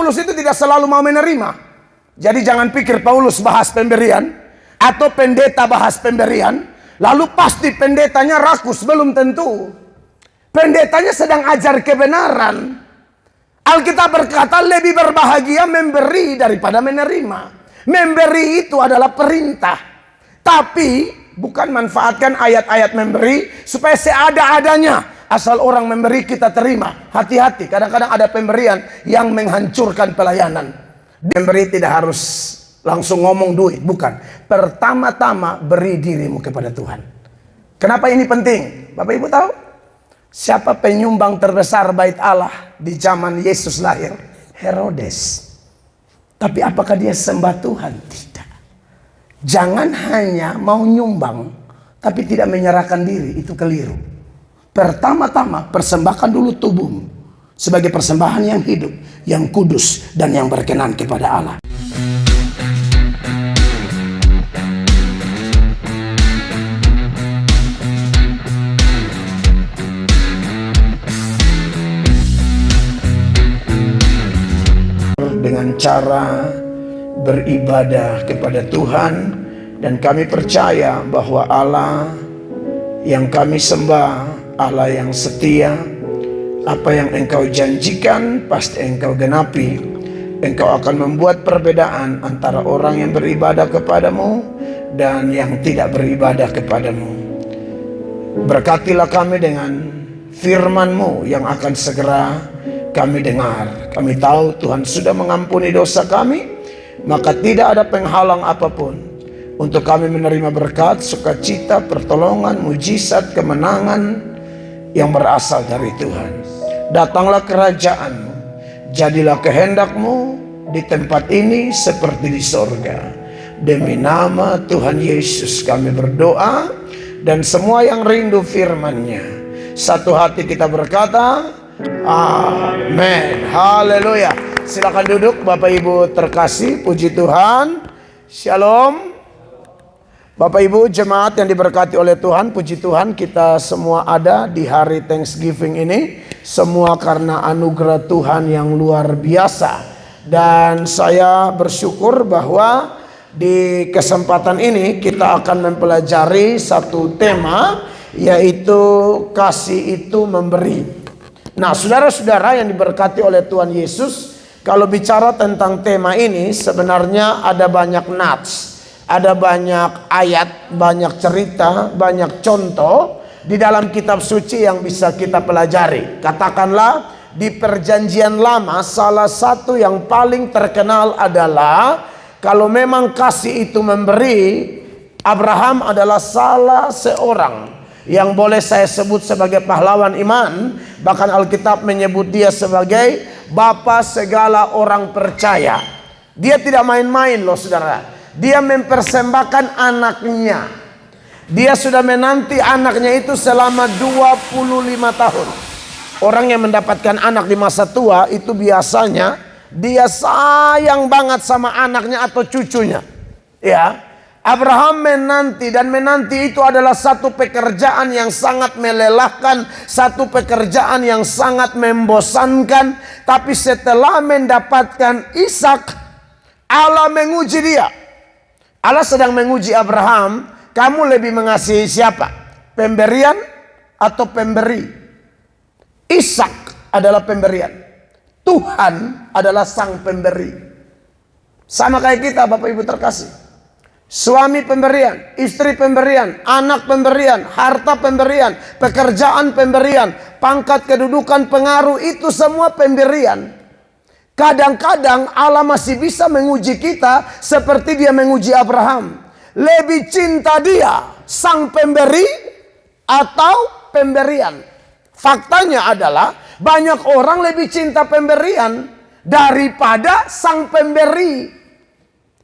Paulus itu tidak selalu mau menerima. Jadi jangan pikir Paulus bahas pemberian atau pendeta bahas pemberian, lalu pasti pendetanya rakus. Belum tentu. Pendetanya sedang ajar kebenaran. Alkitab berkata lebih berbahagia memberi daripada menerima. Memberi itu adalah perintah. Tapi bukan manfaatkan ayat-ayat memberi supaya seada-adanya. Asal orang memberi kita terima. Hati-hati, kadang-kadang ada pemberian yang menghancurkan pelayanan. Memberi tidak harus langsung ngomong duit, bukan. Pertama-tama beri dirimu kepada Tuhan. Kenapa ini penting? Bapak Ibu tahu? Siapa penyumbang terbesar bait Allah di zaman Yesus lahir? Herodes. Tapi apakah dia sembah Tuhan? Tidak. Jangan hanya mau nyumbang tapi tidak menyerahkan diri, itu keliru. Pertama-tama persembahkan dulu tubuhmu sebagai persembahan yang hidup, yang kudus dan yang berkenan kepada Allah. Dengan cara beribadah kepada Tuhan, dan kami percaya bahwa Allah yang kami sembah Allah yang setia. Apa yang engkau janjikan pasti engkau genapi. Engkau akan membuat perbedaan antara orang yang beribadah kepadamu dan yang tidak beribadah kepadamu. Berkatilah kami dengan firman-Mu yang akan segera kami dengar. Kami tahu Tuhan sudah mengampuni dosa kami, maka tidak ada penghalang apapun untuk kami menerima berkat, sukacita, pertolongan, mujizat, kemenangan yang berasal dari Tuhan. Datanglah kerajaan-Mu, jadilah kehendak-Mu di tempat ini seperti di sorga. Demi nama Tuhan Yesus kami berdoa, dan semua yang rindu firman-Nya satu hati kita berkata amin. Haleluya. Silakan duduk Bapak Ibu terkasih, puji Tuhan. Shalom. Bapak Ibu jemaat yang diberkati oleh Tuhan, puji Tuhan kita semua ada di hari Thanksgiving ini. Semua karena anugerah Tuhan yang luar biasa. Dan saya bersyukur bahwa di kesempatan ini kita akan mempelajari satu tema, yaitu kasih itu memberi. Nah saudara-saudara yang diberkati oleh Tuhan Yesus, kalau bicara tentang tema ini sebenarnya ada banyak nats. Ada banyak ayat, banyak cerita, banyak contoh di dalam kitab suci yang bisa kita pelajari. Katakanlah di perjanjian lama salah satu yang paling terkenal adalah kalau memang kasih itu memberi, Abraham adalah salah seorang yang boleh saya sebut sebagai pahlawan iman. Bahkan Alkitab menyebut dia sebagai bapa segala orang percaya. Dia tidak main-main loh saudara. Dia mempersembahkan anaknya. Dia sudah menanti anaknya itu selama 25 tahun. Orang yang mendapatkan anak di masa tua itu biasanya dia sayang banget sama anaknya atau cucunya. Ya, Abraham menanti, dan menanti itu adalah satu pekerjaan yang sangat melelahkan, satu pekerjaan yang sangat membosankan. Tapi setelah mendapatkan Ishak, Allah menguji dia. Allah sedang menguji Abraham, kamu lebih mengasihi siapa? Pemberian atau pemberi? Ishak adalah pemberian. Tuhan adalah sang pemberi. Sama kayak kita Bapak Ibu terkasih. Suami pemberian, istri pemberian, anak pemberian, harta pemberian, pekerjaan pemberian, pangkat, kedudukan, pengaruh, itu semua pemberian. Kadang-kadang Allah masih bisa menguji kita seperti dia menguji Abraham. Lebih cinta dia sang pemberi atau pemberian? Faktanya adalah banyak orang lebih cinta pemberian daripada sang pemberi.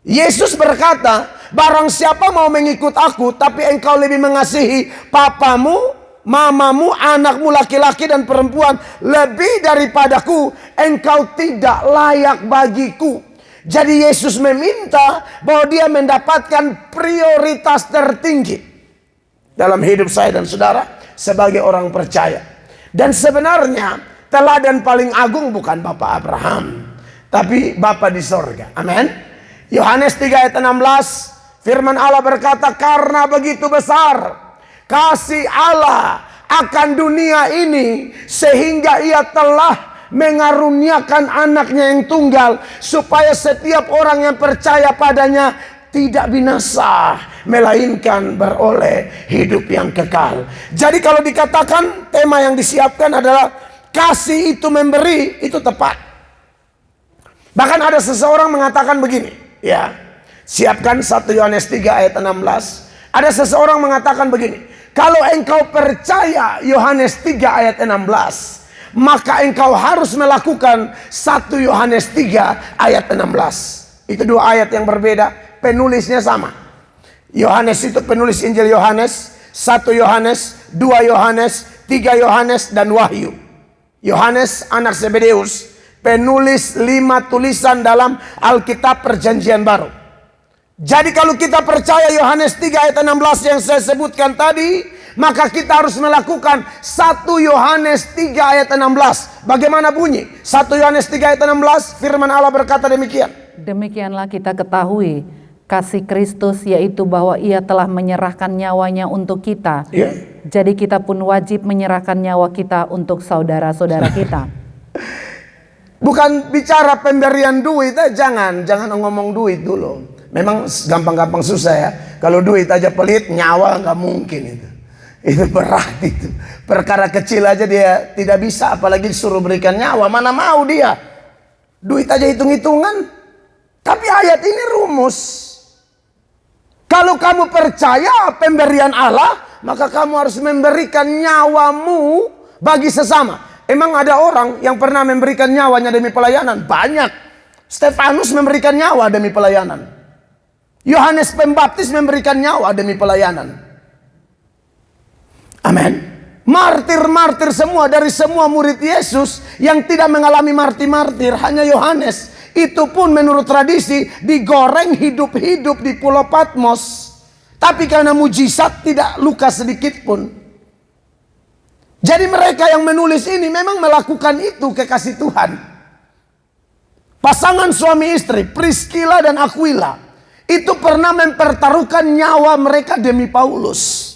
Yesus berkata, barang siapa mau mengikut aku tapi engkau lebih mengasihi papamu, mamamu, anakmu laki-laki dan perempuan lebih daripadaku, engkau tidak layak bagiku. Jadi Yesus meminta bahwa dia mendapatkan prioritas tertinggi dalam hidup saya dan saudara sebagai orang percaya. Dan sebenarnya teladan paling agung bukan Bapak Abraham, tapi Bapa di sorga. Amin. Yohanes 3 ayat 16, firman Allah berkata, karena begitu besar kasih Allah akan dunia ini, sehingga ia telah mengaruniakan anaknya yang tunggal, supaya setiap orang yang percaya padanya tidak binasa, melainkan beroleh hidup yang kekal. Jadi kalau dikatakan tema yang disiapkan adalah kasih itu memberi, itu tepat. Bahkan ada seseorang mengatakan begini, ya, siapkan 1 Yohanes 3 ayat 16. Ada seseorang mengatakan begini, kalau engkau percaya Yohanes 3 ayat 16, maka engkau harus melakukan 1 Yohanes 3 ayat 16. Itu dua ayat yang berbeda, penulisnya sama. Yohanes itu penulis Injil Yohanes, 1 Yohanes, 2 Yohanes, 3 Yohanes, dan Wahyu. Yohanes anak Zebedeus, penulis 5 tulisan dalam Alkitab Perjanjian Baru. Jadi kalau kita percaya Yohanes 3 ayat 16 yang saya sebutkan tadi, maka kita harus melakukan 1 Yohanes 3 ayat 16. Bagaimana bunyi? 1 Yohanes 3 ayat 16, firman Allah berkata demikian. Demikianlah kita ketahui kasih Kristus, yaitu bahwa ia telah menyerahkan nyawanya untuk kita. Jadi kita pun wajib menyerahkan nyawa kita untuk saudara-saudara kita. Bukan bicara pemberian duit, jangan ngomong duit dulu. Memang gampang-gampang susah ya. Kalau duit aja pelit, nyawa nggak mungkin itu. Itu berat itu. Perkara kecil aja dia tidak bisa, apalagi disuruh berikan nyawa. Mana mau dia? Duit aja hitung-hitungan. Tapi ayat ini rumus. Kalau kamu percaya pemberian Allah, maka kamu harus memberikan nyawamu bagi sesama. Emang ada orang yang pernah memberikan nyawanya demi pelayanan? Banyak. Stefanus memberikan nyawa demi pelayanan. Yohanes Pembaptis memberikan nyawa demi pelayanan. Amin. Martir-martir semua, dari semua murid Yesus yang tidak mengalami martir-martir, hanya Yohanes. Itu pun menurut tradisi digoreng hidup-hidup di Pulau Patmos. Tapi karena mujizat tidak luka sedikit pun. Jadi mereka yang menulis ini memang melakukan itu kekasih Tuhan. Pasangan suami istri Priscilla dan Aquila itu pernah mempertaruhkan nyawa mereka demi Paulus.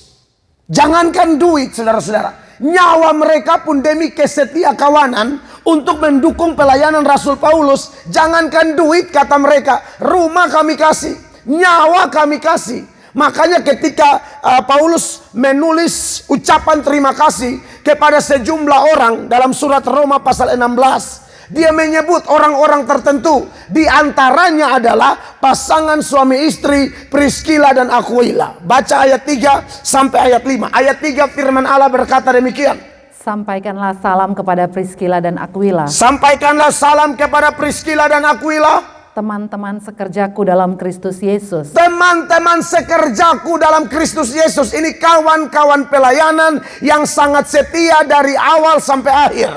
Jangankan duit, saudara-saudara, nyawa mereka pun demi kesetia kawanan untuk mendukung pelayanan Rasul Paulus. Jangankan duit, kata mereka, rumah kami kasih, nyawa kami kasih. Makanya ketika Paulus menulis ucapan terima kasih kepada sejumlah orang dalam surat Roma pasal 16, dia menyebut orang-orang tertentu. Di antaranya adalah pasangan suami istri Priscilla dan Aquila. Baca ayat 3 sampai ayat 5. Ayat 3 firman Allah berkata demikian. Sampaikanlah salam kepada Priscilla dan Aquila. Sampaikanlah salam kepada Priscilla dan Aquila. Teman-teman sekerjaku dalam Kristus Yesus. Teman-teman sekerjaku dalam Kristus Yesus. Ini kawan-kawan pelayanan yang sangat setia dari awal sampai akhir.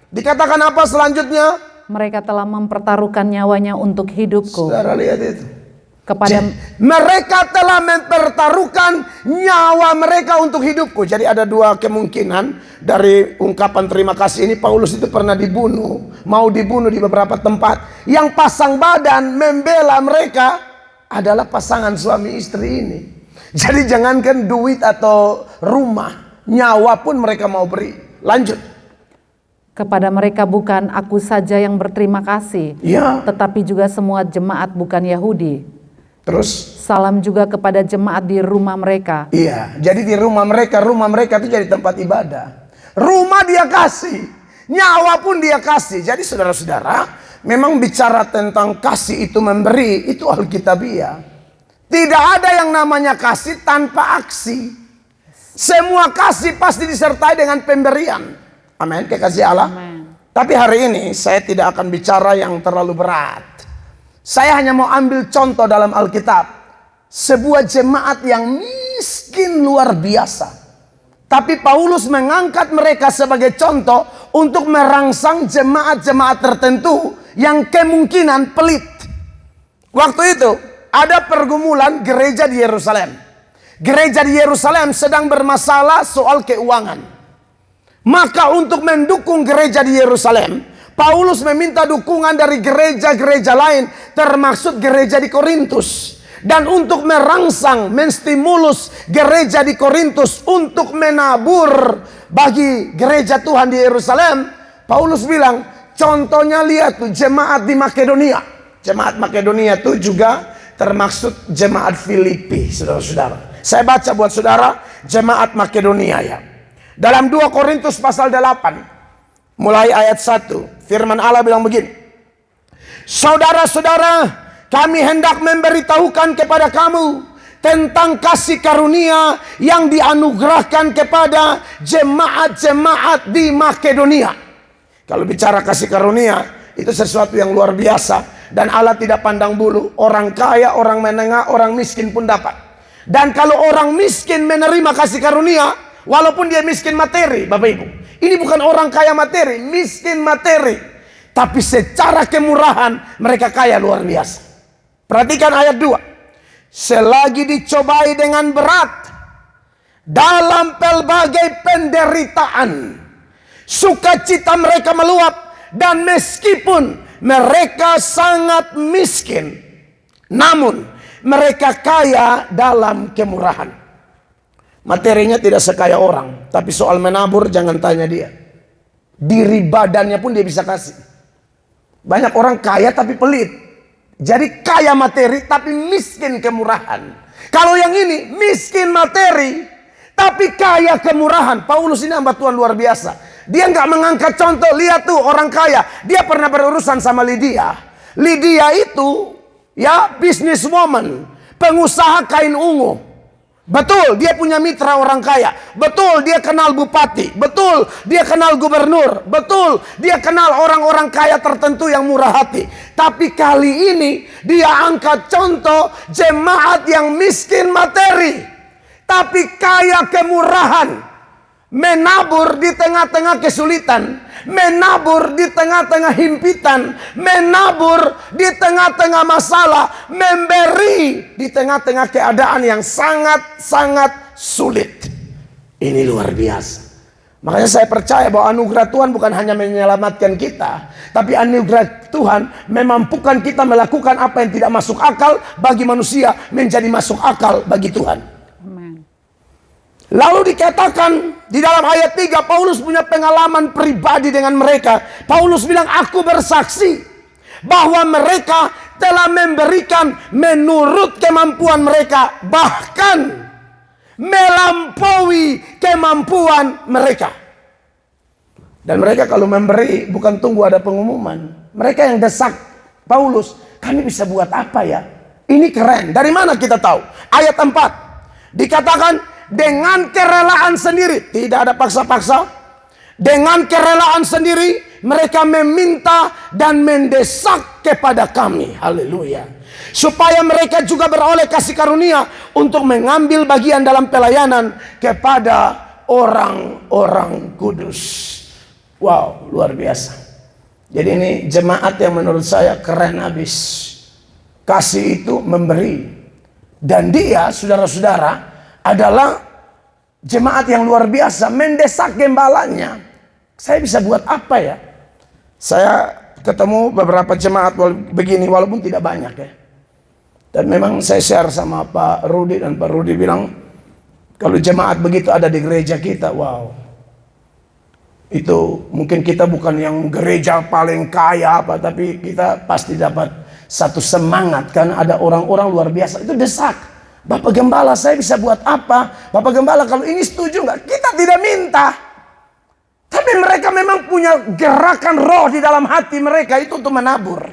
Dikatakan apa selanjutnya? Mereka telah mempertaruhkan nyawanya untuk hidupku. Saudara lihat itu. Mereka telah mempertaruhkan nyawa mereka untuk hidupku. Jadi ada dua kemungkinan dari ungkapan terima kasih ini. Paulus itu pernah dibunuh, mau dibunuh di beberapa tempat. Yang pasang badan membela mereka adalah pasangan suami istri ini. Jadi jangankan duit atau rumah, nyawa pun mereka mau beri. Lanjut. Kepada mereka bukan aku saja yang berterima kasih, ya, tetapi juga semua jemaat bukan Yahudi. Terus salam juga kepada jemaat di rumah mereka. Iya, jadi di rumah mereka itu jadi tempat ibadah. Rumah dia kasih, nyawa pun dia kasih. Jadi saudara-saudara, memang bicara tentang kasih itu memberi, itu alkitabiah. Tidak ada yang namanya kasih tanpa aksi. Semua kasih pasti disertai dengan pemberian. Amin, kekasih Allah. Amen. Tapi hari ini saya tidak akan bicara yang terlalu berat. Saya hanya mau ambil contoh dalam Alkitab. Sebuah jemaat yang miskin luar biasa. Tapi Paulus mengangkat mereka sebagai contoh untuk merangsang jemaat-jemaat tertentu yang kemungkinan pelit. Waktu itu ada pergumulan gereja di Yerusalem. Gereja di Yerusalem sedang bermasalah soal keuangan. Maka untuk mendukung gereja di Yerusalem, Paulus meminta dukungan dari gereja-gereja lain, termasuk gereja di Korintus. Dan untuk merangsang, menstimulus gereja di Korintus untuk menabur bagi gereja Tuhan di Yerusalem, Paulus bilang, contohnya lihat tuh jemaat di Makedonia. Jemaat Makedonia itu juga termaksud jemaat Filipi, saudara-saudara. Saya baca buat saudara, jemaat Makedonia ya. Dalam 2 Korintus pasal 8, mulai ayat 1, firman Allah bilang begini. Saudara-saudara, kami hendak memberitahukan kepada kamu tentang kasih karunia yang dianugerahkan kepada jemaat-jemaat di Makedonia. Kalau bicara kasih karunia, itu sesuatu yang luar biasa. Dan Allah tidak pandang bulu. Orang kaya, orang menengah, orang miskin pun dapat. Dan kalau orang miskin menerima kasih karunia, walaupun dia miskin materi, Bapak Ibu. Ini bukan orang kaya materi, miskin materi. Tapi secara kemurahan, mereka kaya luar biasa. Perhatikan ayat 2. Selagi dicobai dengan berat dalam pelbagai penderitaan, sukacita mereka meluap. Dan meskipun mereka sangat miskin, namun mereka kaya dalam kemurahan. Materinya tidak sekaya orang, tapi soal menabur jangan tanya dia. Diri badannya pun dia bisa kasih. Banyak orang kaya tapi pelit. Jadi kaya materi tapi miskin kemurahan. Kalau yang ini miskin materi tapi kaya kemurahan. Paulus ini hamba Tuhan luar biasa. Dia nggak mengangkat contoh. Lihat tuh orang kaya. Dia pernah berurusan sama Lydia. Lydia itu ya businesswoman, pengusaha kain ungu. Betul, dia punya mitra orang kaya. Betul, dia kenal bupati. Betul, dia kenal gubernur. Betul, dia kenal orang-orang kaya tertentu yang murah hati. Tapi kali ini dia angkat contoh jemaat yang miskin materi, tapi kaya kemurahan. Menabur di tengah-tengah kesulitan, menabur di tengah-tengah himpitan, menabur di tengah-tengah masalah, memberi di tengah-tengah keadaan yang sangat-sangat sulit. Ini luar biasa. Makanya saya percaya bahwa anugerah Tuhan bukan hanya menyelamatkan kita, tapi anugerah Tuhan memampukan kita melakukan apa yang tidak masuk akal bagi manusia menjadi masuk akal bagi Tuhan. Lalu dikatakan di dalam ayat 3, Paulus punya pengalaman pribadi dengan mereka. Paulus bilang, aku bersaksi bahwa mereka telah memberikan menurut kemampuan mereka, bahkan melampaui kemampuan mereka. Dan mereka kalau memberi bukan tunggu ada pengumuman. Mereka yang desak Paulus, kami bisa buat apa ya? Ini keren. Dari mana kita tahu? Ayat 4 dikatakan, dengan kerelaan sendiri, tidak ada paksa-paksa. Dengan kerelaan sendiri mereka meminta dan mendesak kepada kami. Haleluya. Supaya mereka juga beroleh kasih karunia untuk mengambil bagian dalam pelayanan kepada orang-orang kudus. Wow, luar biasa. Jadi ini jemaat yang menurut saya keren habis. Kasih itu memberi. Dan dia, saudara-saudara, adalah jemaat yang luar biasa, mendesak gembalanya. Saya bisa buat apa ya? Saya ketemu beberapa jemaat begini walaupun tidak banyak ya. Dan memang saya share sama Pak Rudi, dan Pak Rudi bilang kalau jemaat begitu ada di gereja kita, wow. Itu mungkin kita bukan yang gereja paling kaya apa, tapi kita pasti dapat satu semangat kan, ada orang-orang luar biasa itu desak. Bapak Gembala, saya bisa buat apa? Bapak Gembala, kalau ini setuju nggak? Kita tidak minta. Tapi mereka memang punya gerakan roh di dalam hati mereka itu untuk menabur.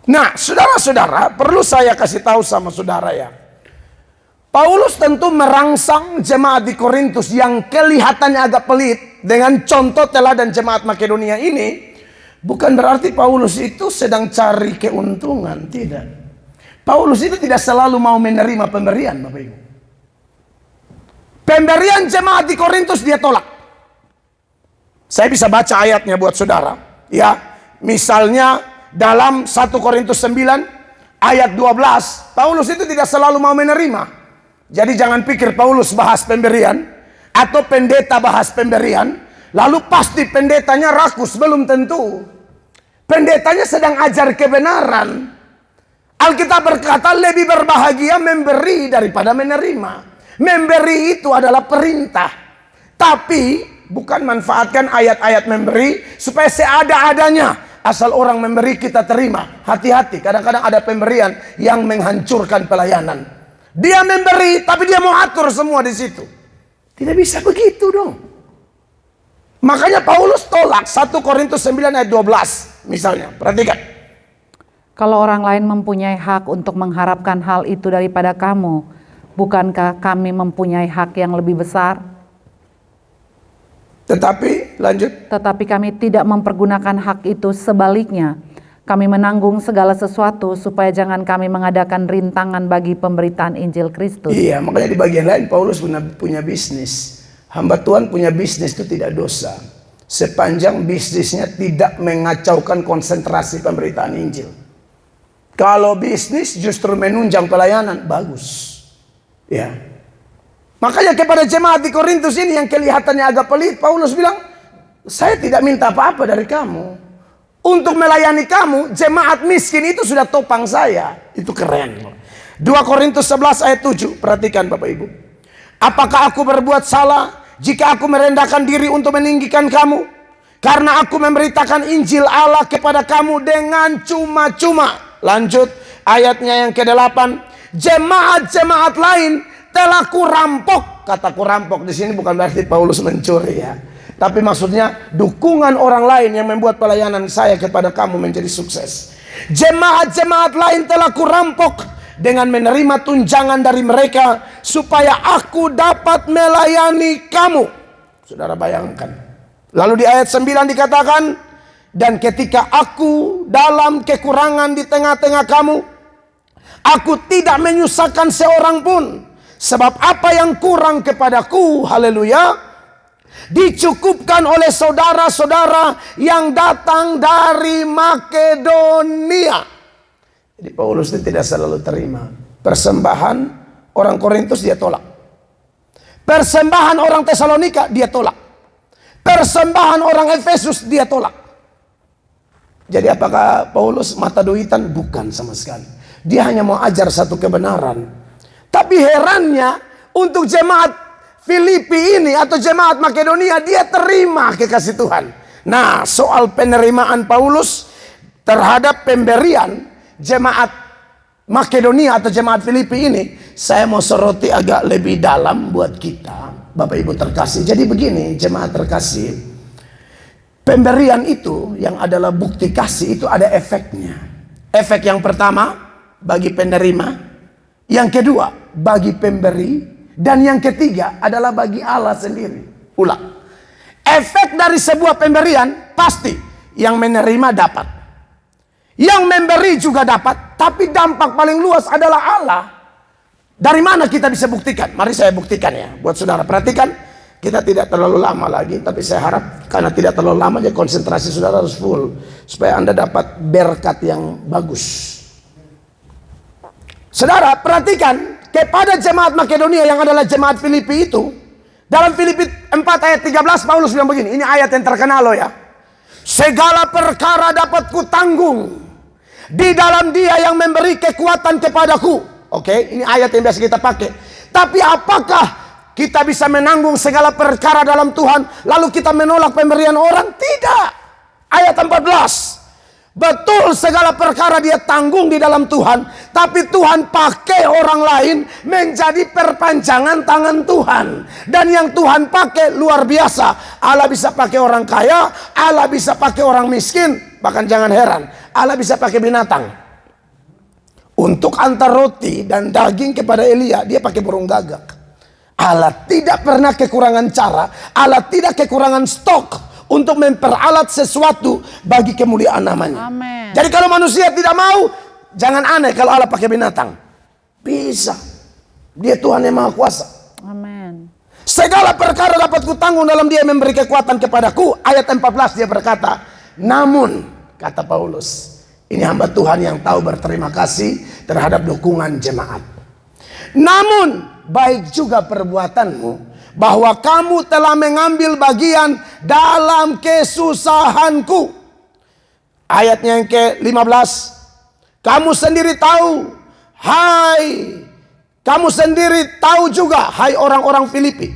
Nah, saudara-saudara, perlu saya kasih tahu sama saudara ya. Paulus tentu merangsang jemaat di Korintus yang kelihatannya agak pelit dengan contoh teladan jemaat Makedonia ini. Bukan berarti Paulus itu sedang cari keuntungan, tidak. Paulus itu tidak selalu mau menerima pemberian, Bapak Ibu. Pemberian jemaat di Korintus dia tolak. Saya bisa baca ayatnya buat saudara. Ya, misalnya dalam 1 Korintus 9 ayat 12, Paulus itu tidak selalu mau menerima. Jadi jangan pikir Paulus bahas pemberian atau pendeta bahas pemberian, Lalu pasti pendetanya rakus, belum tentu. Pendetanya sedang ajar kebenaran. Alkitab berkata lebih berbahagia memberi daripada menerima. Memberi itu adalah perintah. Tapi bukan manfaatkan ayat-ayat memberi supaya seada-adanya. Asal orang memberi kita terima. Hati-hati, kadang-kadang ada pemberian yang menghancurkan pelayanan. Dia memberi tapi dia mau atur semua di situ. Tidak bisa begitu dong. Makanya Paulus tolak 1 Korintus 9 ayat 12 misalnya. Perhatikan. Kalau orang lain mempunyai hak untuk mengharapkan hal itu daripada kamu, bukankah kami mempunyai hak yang lebih besar? Tetapi lanjut. Tetapi kami tidak mempergunakan hak itu, sebaliknya kami menanggung segala sesuatu supaya jangan kami mengadakan rintangan bagi pemberitaan Injil Kristus. Iya, makanya di bagian lain Paulus punya bisnis. Hamba Tuhan punya bisnis itu tidak dosa. Sepanjang bisnisnya tidak mengacaukan konsentrasi pemberitaan Injil. Kalau bisnis justru menunjang pelayanan, bagus. Ya. Makanya kepada jemaat di Korintus ini yang kelihatannya agak pelit, Paulus bilang, saya tidak minta apa-apa dari kamu. Untuk melayani kamu, jemaat miskin itu sudah topang saya. Itu keren. 2 Korintus 11 ayat 7, perhatikan Bapak Ibu. Apakah aku berbuat salah jika aku merendahkan diri untuk meninggikan kamu? Karena aku memberitakan Injil Allah kepada kamu dengan cuma-cuma. Lanjut ayatnya yang ke-8. Jemaat-jemaat lain telah kurampok. Kata kurampok di sini bukan berarti Paulus mencuri ya. Tapi maksudnya dukungan orang lain yang membuat pelayanan saya kepada kamu menjadi sukses. Jemaat-jemaat lain telah kurampok dengan menerima tunjangan dari mereka supaya aku dapat melayani kamu. Saudara bayangkan. Lalu di ayat 9 dikatakan, dan ketika aku dalam kekurangan di tengah-tengah kamu, aku tidak menyusahkan seorang pun, sebab apa yang kurang kepadaku, haleluya, dicukupkan oleh saudara-saudara yang datang dari Makedonia. Jadi Paulus itu tidak selalu terima persembahan orang Korintus, dia tolak. Persembahan orang Tesalonika dia tolak. Persembahan orang Efesus dia tolak. Jadi apakah Paulus mata duitan? Bukan sama sekali. Dia hanya mau ajar satu kebenaran. Tapi herannya untuk jemaat Filipi ini atau jemaat Makedonia, dia terima kekasih Tuhan. Nah, soal penerimaan Paulus terhadap pemberian jemaat Makedonia atau jemaat Filipi ini, saya mau soroti agak lebih dalam buat kita, Bapak Ibu terkasih. Jadi begini, jemaat terkasih, pemberian itu yang adalah bukti kasih itu ada efeknya. Efek yang pertama bagi penerima, yang kedua bagi pemberi, dan yang ketiga adalah bagi Allah sendiri. Ulang. Efek dari sebuah pemberian pasti yang menerima dapat. Yang memberi juga dapat, tapi dampak paling luas adalah Allah. Dari mana kita bisa buktikan? Mari saya buktikan ya. Buat saudara perhatikan, kita tidak terlalu lama lagi, tapi saya harap karena tidak terlalu lama jadi konsentrasi saudara harus full supaya Anda dapat berkat yang bagus. Saudara perhatikan kepada jemaat Makedonia yang adalah jemaat Filipi itu, dalam Filipi 4 ayat 13 Paulus bilang begini, ini ayat yang terkenal loh ya. Segala perkara dapat kutanggung di dalam Dia yang memberi kekuatan kepadaku. Oke, ini ayat yang biasa kita pakai. Tapi apakah kita bisa menanggung segala perkara dalam Tuhan lalu kita menolak pemberian orang? Tidak. Ayat 14. Betul segala perkara dia tanggung di dalam Tuhan, tapi Tuhan pakai orang lain menjadi perpanjangan tangan Tuhan. Dan yang Tuhan pakai luar biasa. Allah bisa pakai orang kaya, Allah bisa pakai orang miskin, bahkan jangan heran, Allah bisa pakai binatang. Untuk antar roti dan daging kepada Elia, dia pakai burung gagak. Allah tidak pernah kekurangan cara, Allah tidak kekurangan stok untuk memperalat sesuatu bagi kemuliaan namanya. Amen. Jadi kalau manusia tidak mau, jangan aneh kalau Allah pakai binatang. Bisa. Dia Tuhan yang Maha Kuasa. Amen. Segala perkara dapat kutanggung dalam Dia memberi kekuatan kepadaku. Ayat 14 dia berkata, namun, kata Paulus, ini hamba Tuhan yang tahu berterima kasih terhadap dukungan jemaat. Namun, baik juga perbuatanmu bahwa kamu telah mengambil bagian dalam kesusahanku. Ayatnya yang ke-15. Kamu sendiri tahu juga, hai orang-orang Filipi,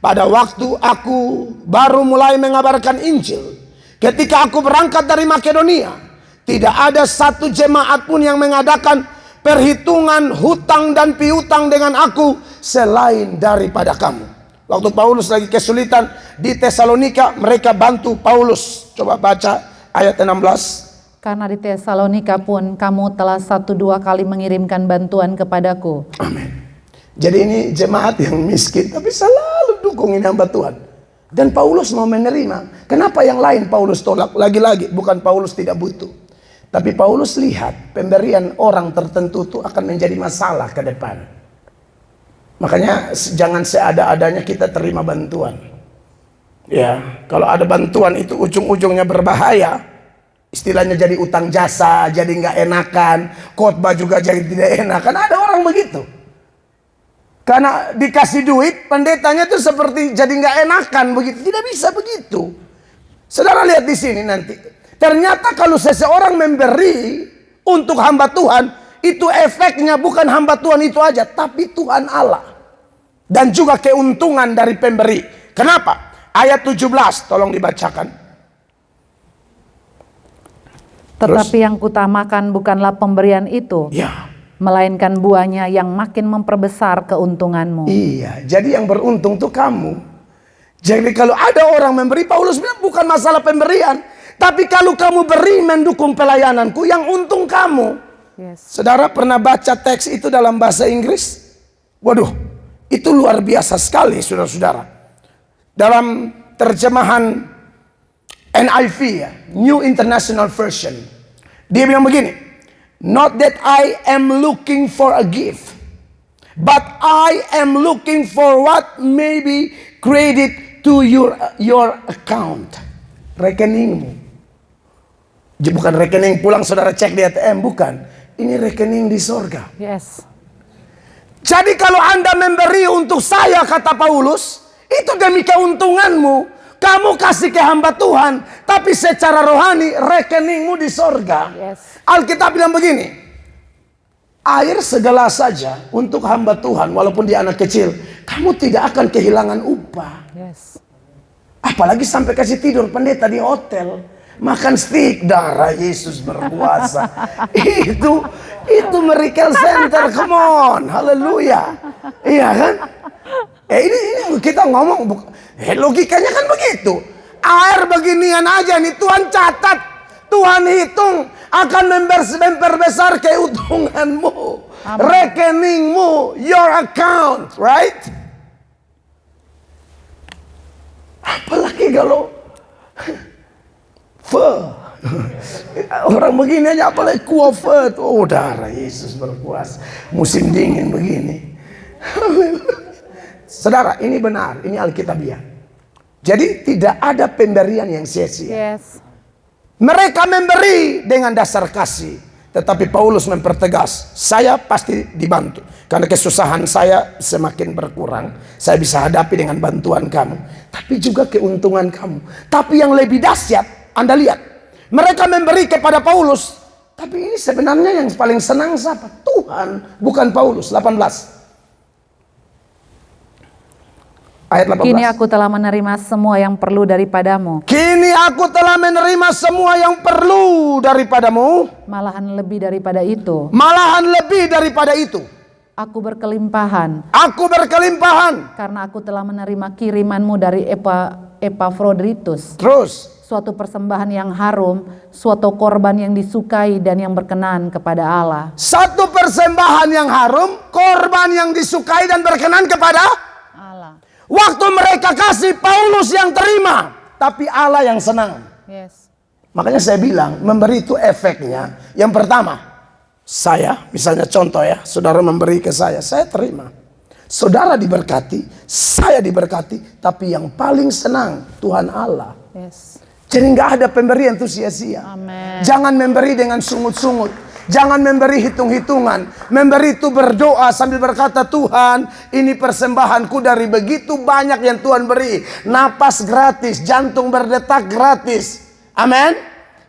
pada waktu aku baru mulai mengabarkan Injil, ketika aku berangkat dari Makedonia, tidak ada satu jemaat pun yang mengadakan perhitungan hutang dan piutang dengan aku selain daripada kamu. Waktu Paulus lagi kesulitan di Tesalonika, mereka bantu Paulus. Coba baca ayat 16. Karena di Tesalonika pun kamu telah 1-2 kali mengirimkan bantuan kepadaku. Amin. Jadi ini jemaat yang miskin tapi selalu dukungin hamba Tuhan. Dan Paulus mau menerima. Kenapa yang lain Paulus tolak? Lagi-lagi bukan Paulus tidak butuh, tapi Paulus lihat pemberian orang tertentu itu akan menjadi masalah ke depan. Makanya jangan seada-adanya kita terima bantuan. Ya, kalau ada bantuan itu ujung-ujungnya berbahaya. Istilahnya jadi utang jasa, jadi nggak enakan, khotbah juga jadi tidak enakan. Ada orang begitu. Karena dikasih duit, pendetanya tuh seperti jadi nggak enakan begitu. Tidak bisa begitu. Saudara lihat di sini nanti. Ternyata kalau seseorang memberi untuk hamba Tuhan, itu efeknya bukan hamba Tuhan itu aja, tapi Tuhan Allah. Dan juga keuntungan dari pemberi. Kenapa? Ayat 17, tolong dibacakan. Tetapi yang kutamakan bukanlah pemberian itu, Ya. melainkan buahnya yang makin memperbesar keuntunganmu. Iya, jadi yang beruntung tuh kamu. Jadi kalau ada orang memberi, Paulus bilang bukan masalah pemberian, tapi kalau kamu beri mendukung pelayananku, yang untung kamu. Yes. Saudara pernah baca teks itu dalam bahasa Inggris? Waduh, itu luar biasa sekali, saudara-saudara. Dalam terjemahan NIV ya, New International Version, dia bilang begini, not that I am looking for a gift, but I am looking for what may be credited to your account. Rekeningmu. Bukan rekening pulang saudara cek di ATM, bukan. Ini rekening di sorga. Yes. Jadi kalau Anda memberi untuk saya, kata Paulus, itu demi keuntunganmu. Kamu kasih ke hamba Tuhan, tapi secara rohani rekeningmu di sorga. Yes. Alkitab bilang begini, air segelas saja untuk hamba Tuhan, walaupun dia anak kecil, kamu tidak akan kehilangan upah. Yes. Apalagi sampai kasih tidur pendeta di hotel, makan steak, darah Yesus berkuasa. itu Miracle Center, come on, haleluya. Iya kan? Ini kita ngomong, logikanya kan begitu. Air beginian aja nih Tuhan catat, Tuhan hitung akan memperbesar keuntunganmu, rekeningmu, your account, right? Apalagi kalau orang begini aja, apalagi kuafet. Oh, darah Yesus berkuasa. Musim dingin begini. Saudara, ini benar, ini Alkitabiah. Jadi tidak ada pemberian yang sia-sia. Yes. Mereka memberi dengan dasar kasih, tetapi Paulus mempertegas, saya pasti dibantu. Karena kesusahan saya semakin berkurang, saya bisa hadapi dengan bantuan kamu. Tapi juga keuntungan kamu. Tapi yang lebih dahsyat, Anda lihat, mereka memberi kepada Paulus, tapi ini sebenarnya yang paling senang siapa? Tuhan, bukan Paulus. 18. Ayat 18. Kini aku telah menerima semua yang perlu daripadamu. Kini aku telah menerima semua yang perlu daripadamu. Malahan lebih daripada itu. Malahan lebih daripada itu. Aku berkelimpahan. Aku berkelimpahan. Karena aku telah menerima kirimanmu dari Epafroditus. Terus. Suatu persembahan yang harum, suatu korban yang disukai dan yang berkenan kepada Allah. Satu persembahan yang harum, korban yang disukai dan berkenan kepada Allah. Waktu mereka kasih, Paulus yang terima, tapi Allah yang senang. Yes. Makanya saya bilang, memberi itu efeknya. Yang pertama, saya, misalnya contoh ya, saudara memberi ke saya terima. Saudara diberkati, saya diberkati, tapi yang paling senang Tuhan Allah. Yes. Jadi nggak ada pemberian itu sia-sia. Amen. Jangan memberi dengan sungut-sungut. Jangan memberi hitung-hitungan. Memberi itu berdoa sambil berkata, Tuhan, ini persembahanku dari begitu banyak yang Tuhan beri. Napas gratis, jantung berdetak gratis. Amin.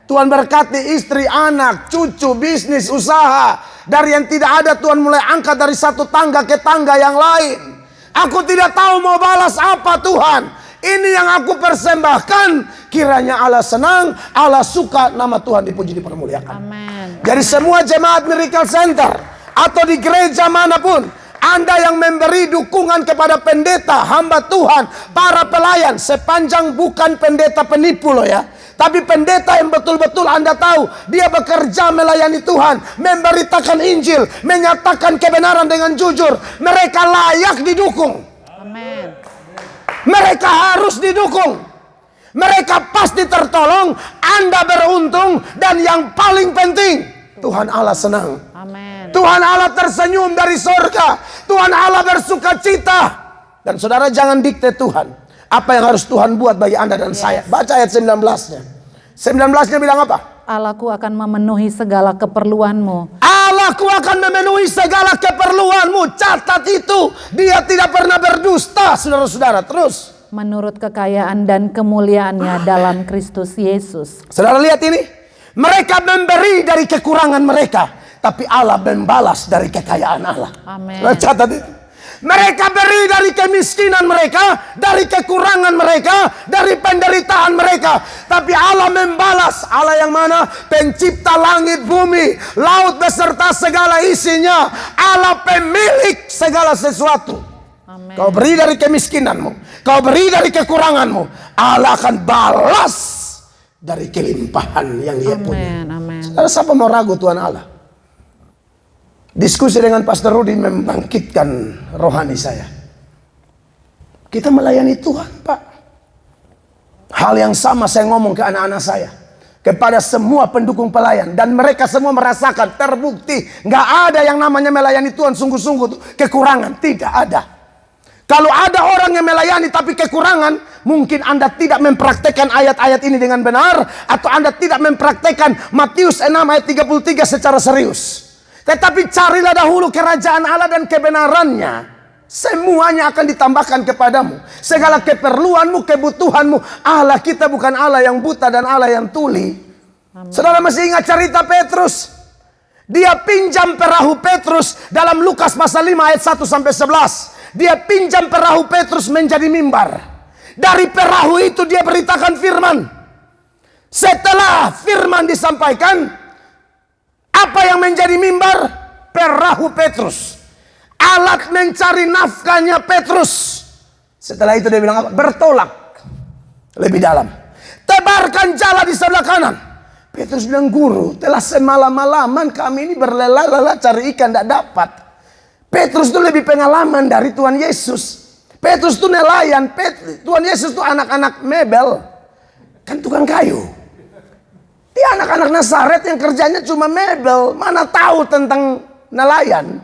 Tuhan berkati istri, anak, cucu, bisnis, usaha. Dari yang tidak ada Tuhan mulai angkat dari satu tangga ke tangga yang lain. Aku tidak tahu mau balas apa Tuhan. Ini yang aku persembahkan. Kiranya Allah senang, Allah suka, nama Tuhan dipuji, dipermuliakan. Amin. Jadi semua jemaat Miracle Center atau di gereja manapun, Anda yang memberi dukungan kepada pendeta, hamba Tuhan, para pelayan, sepanjang bukan pendeta penipu loh ya. Tapi pendeta yang betul-betul Anda tahu dia bekerja melayani Tuhan, memberitakan Injil, menyatakan kebenaran dengan jujur. Mereka layak didukung. Amin. Mereka harus didukung. Mereka pasti tertolong, Anda beruntung, dan yang paling penting, Tuhan Allah senang. Amin. Tuhan Allah tersenyum dari surga. Tuhan Allah bersuka cita. Dan saudara jangan dikte Tuhan apa yang harus Tuhan buat bagi Anda dan saya. Baca ayat 19-nya. 19-nya bilang apa? Allahku akan memenuhi segala keperluanmu. Allahku akan memenuhi segala keperluanmu. Catat itu. Dia tidak pernah berdusta, saudara-saudara. Terus. Menurut kekayaan dan kemuliaannya dalam Kristus Yesus. Saudara lihat ini. Mereka memberi dari kekurangan mereka. Tapi Allah membalas dari kekayaan Allah. Amin. Catat itu. Mereka beri dari kemiskinan mereka, dari kekurangan mereka, dari penderitaan mereka. Tapi Allah membalas. Allah yang mana? Pencipta langit bumi, laut beserta segala isinya. Allah pemilik segala sesuatu. Amin. Kau beri dari kemiskinanmu, kau beri dari kekuranganmu, Allah akan balas dari kelimpahan yang Dia punya. Amin. Saudara, siapa mau ragu Tuhan Allah? Diskusi dengan Pastor Rudy membangkitkan rohani saya. Kita melayani Tuhan, Pak. Hal yang sama saya ngomong ke anak-anak saya, kepada semua pendukung pelayan, dan mereka semua merasakan, terbukti nggak ada yang namanya melayani Tuhan sungguh-sungguh kekurangan, tidak ada. Kalau ada orang yang melayani tapi kekurangan, mungkin Anda tidak mempraktekkan ayat-ayat ini dengan benar, atau Anda tidak mempraktekkan Matius 6 ayat 33 secara serius. Tetapi carilah dahulu kerajaan Allah dan kebenarannya. Semuanya akan ditambahkan kepadamu. Segala keperluanmu, kebutuhanmu. Allah kita bukan Allah yang buta dan Allah yang tuli. Amin. Saudara masih ingat cerita Petrus? Dia pinjam perahu Petrus dalam Lukas pasal 5 ayat 1 sampai 11. Dia pinjam perahu Petrus menjadi mimbar. Dari perahu itu dia beritakan firman. Setelah firman disampaikan, apa yang menjadi mimbar? Perahu Petrus. Alat mencari nafkahnya Petrus. Setelah itu dia bilang apa? Bertolak lebih dalam. Tebarkan jala di sebelah kanan. Petrus bilang, guru, telah semalam-malaman kami ini berlelah-lelah cari ikan, tidak dapat. Petrus itu lebih pengalaman dari Tuhan Yesus. Petrus itu nelayan. Tuhan Yesus itu anak-anak mebel. Kan tukang kayu. Dia anak-anak Nazaret yang kerjanya cuma mebel. Mana tahu tentang nelayan.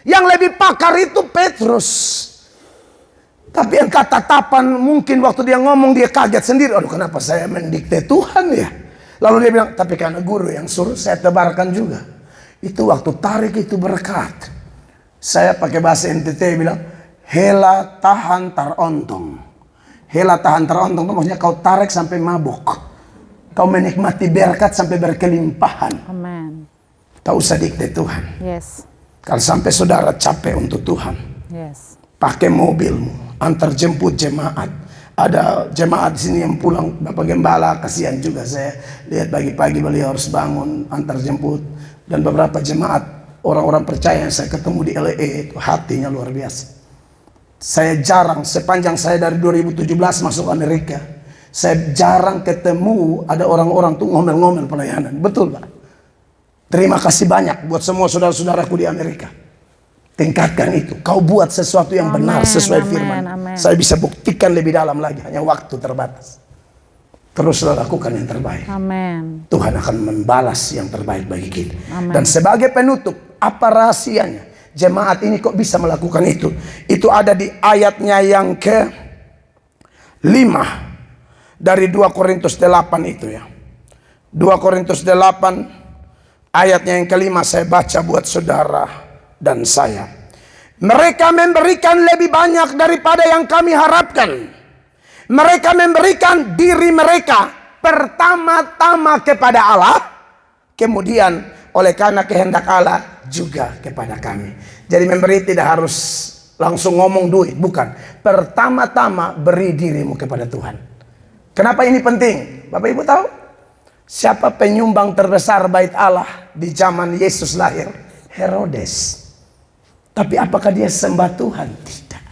Yang lebih pakar itu Petrus. Tapi yang kata-tapan mungkin waktu dia ngomong dia kaget sendiri. Aduh, kenapa saya mendikte Tuhan ya? Lalu dia bilang, tapi karena guru yang suruh saya tebarkan juga. Itu waktu tarik itu berkat. Saya pakai bahasa NTT bilang, hela tahan tarontong. Hela tahan tarontong itu maksudnya kau tarik sampai mabuk. Kau menikmati berkat sampai berkelimpahan. Amin. Tak usah dikte Tuhan. Yes. Kalau sampai saudara capek untuk Tuhan, Yes. pakai mobilmu, antar jemput jemaat. Ada jemaat di sini yang pulang, Bapak Gembala, kasihan juga saya lihat pagi-pagi beliau harus bangun, antar jemput. Dan beberapa jemaat, orang-orang percaya yang saya ketemu di LA itu hatinya luar biasa. Saya jarang, sepanjang saya dari 2017 masuk Amerika, saya jarang ketemu ada orang-orang tuh ngomel-ngomel pelayanan. Betul, Pak. Terima kasih banyak buat semua saudara-saudaraku di Amerika. Tingkatkan itu. Kau buat sesuatu yang benar sesuai firman. Amen. Saya bisa buktikan lebih dalam lagi. Hanya waktu terbatas. Teruslah lakukan yang terbaik. Amin. Tuhan akan membalas yang terbaik bagi kita. Amen. Dan sebagai penutup, apa rahasianya? Jemaat ini kok bisa melakukan itu? Itu ada di ayatnya yang ke-5. Dari 2 Korintus 8 itu ya. 2 Korintus 8 Ayatnya yang kelima saya baca buat saudara dan saya. Mereka memberikan lebih banyak daripada yang kami harapkan. Mereka memberikan diri mereka pertama-tama kepada Allah, kemudian oleh karena kehendak Allah juga kepada kami. Jadi memberi tidak harus langsung ngomong duit, bukan. Pertama-tama beri dirimu kepada Tuhan. Kenapa ini penting? Bapak Ibu tahu? Siapa penyumbang terbesar bait Allah di zaman Yesus lahir? Herodes. Tapi apakah dia sembah Tuhan? Tidak.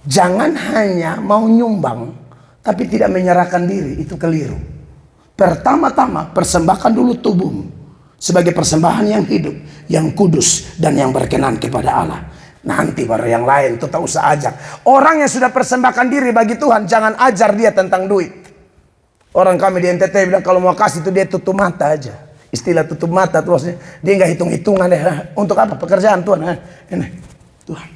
Jangan hanya mau nyumbang tapi tidak menyerahkan diri, itu keliru. Pertama-tama persembahkan dulu tubuhmu sebagai persembahan yang hidup, yang kudus dan yang berkenan kepada Allah. Nanti baru yang lain, itu tak usah ajak. Orang yang sudah persembahkan diri bagi Tuhan, jangan ajar dia tentang duit. Orang kami di NTT bilang kalau mau kasih itu dia tutup mata aja. Istilah tutup mata tuh maksudnya dia nggak hitung-hitungan deh. Untuk apa? Pekerjaan Tuhan. Ini Tuhan.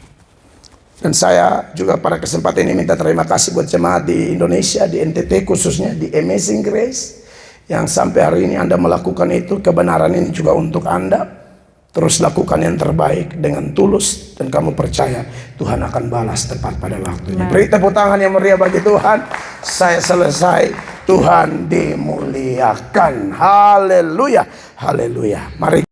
Dan saya juga pada kesempatan ini minta terima kasih buat jemaat di Indonesia, di NTT khususnya, di Amazing Grace. Yang sampai hari ini Anda melakukan itu, kebenaran ini juga untuk Anda. Terus lakukan yang terbaik dengan tulus dan kamu percaya Tuhan akan balas tepat pada waktunya. Beri tepuk tangan yang meriah bagi Tuhan. Saya selesai. Tuhan dimuliakan. Haleluya. Haleluya. Mari